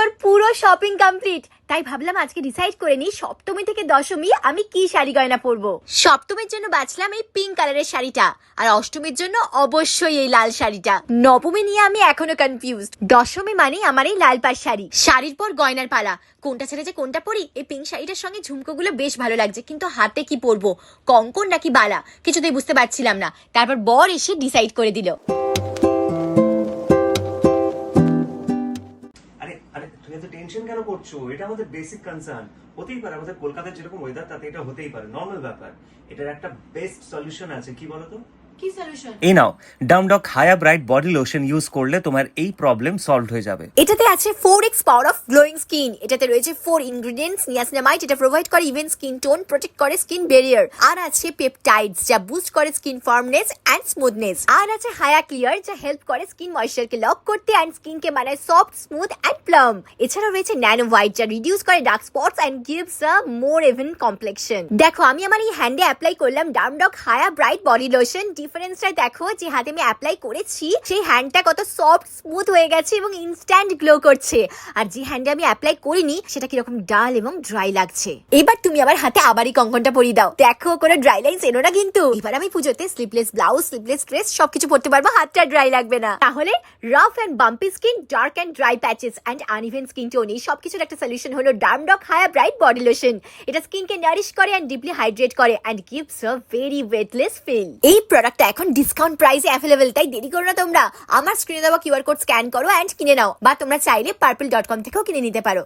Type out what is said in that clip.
পুজোর পুরো shopping complete, তাই ভাবলাম আজকে ডিসাইড করে নিই সপ্তমী থেকে দশমী আমি কি শাড়ি গয়না পরবো। সপ্তমীর জন্য বাছলাম এই পিঙ্ক কালারের শাড়িটা, আর অষ্টমীর জন্য অবশ্যই এই লাল শাড়িটা। নবমী নিয়ে আমি এখনো কনফিউজড। দশমী মানে আমার এই লাল পাড় শাড়ি। শাড়ির পর গয়নার পালা, কোনটা ছেড়ে যে কোনটা পরি। এই পিঙ্ক শাড়িটার সঙ্গে ঝুমকোগুলো বেশ ভালো লাগছে, কিন্তু হাতে কি পরবো, কঙ্কন নাকি বালা, কিছুতেই বুঝতে পারছিলাম না। তারপর বর এসে ডিসাইড করে দিল। টেনশন কেন করছো? এটা আমাদের বেসিক কনসার্ন। হতেই পারে আমাদের কলকাতার যেরকম ওয়েদার তাতে এটা হতেই পারে, নর্মাল ব্যাপার। এটার একটা বেস্ট সলিউশন আছে, কি বলতো? কি সলিউশন? এই নাও ডামডক হায়া ব্রাইট বডি লোশন ইউজ করলে তোমার এই প্রবলেম সলভ হয়ে যাবে। এটাতে আছে 4x power of glowing skin. এটাতে রয়েছে 4 ইনগ্রেডিয়েন্টস। নিয়াসিনামাইড এটা প্রোভাইড করে ইভেন স্কিন টোন, প্রোটেক্ট করে স্কিন ব্যারিয়ার। আর আছে পেপটাইডস যা বুস্ট করে স্কিন ফার্মনেস এন্ড স্মুথনেস। আর আছে হায়া ক্লিয়ার যা হেল্প করে স্কিন ময়েশ্চারকে লক করতে এন্ড স্কিনকে বানায় সফট, স্মুথ এন্ড প্লাম। এছাড়াও রয়েছে ন্যানো হোয়াইট যা রিডিউস করে dark spots and gives a more even complexion. দেখো আমি আমার এই হ্যান্ডে অ্যাপ্লাই করলাম ডামডক হায়া ব্রাইট বডি লোশন। ডিফারেন্সটা দেখো, যে হাতে আমি অ্যাপ্লাই করেছি সেই হ্যান্ডটা কত সফট স্মুথ হয়ে গেছে এবং ইনস্ট্যান্ট গ্লো করছে, আর যে হ্যান্ডে আমি অ্যাপ্লাই করিনি সেটা কিরকম ডাল এবং ড্রাই লাগছে। এবার তুমি আমার হাতে আবারই কঙ্কনটা পরিয়ে দাও, দেখো কোনো ড্রাই লাইন্স এলো না কিন্তু। এবার আমি পুজোতে স্লিভলেস ব্লাউজ, স্লিভলেস ড্রেস সবকিছু পরতে পারবো, হাতটা ড্রাই লাগবে না। তাহলে rough and bumpy skin, dark and dry patches and uneven skin tone, এই সবকিছুর একটা সলিউশন হলো ডামডক হায়া ব্রাইট বডি লোশন। এটা স্কিনকে নারিশ করে এন্ড ডিপলি হাইড্রেট করে and gives a very weightless feel. এই প্রোডাক্টটা এখন ডিসকাউন্ট প্রাইসে অ্যাভেলেবল, তাই দেরি করো না তোমরা। আমার স্ক্রিনে দেওয়া কিউআর কোড স্ক্যান করো এন্ড কিনে নাও, বা তোমরা চাইলে purple.com থেকেও কিনে নিতে পারো।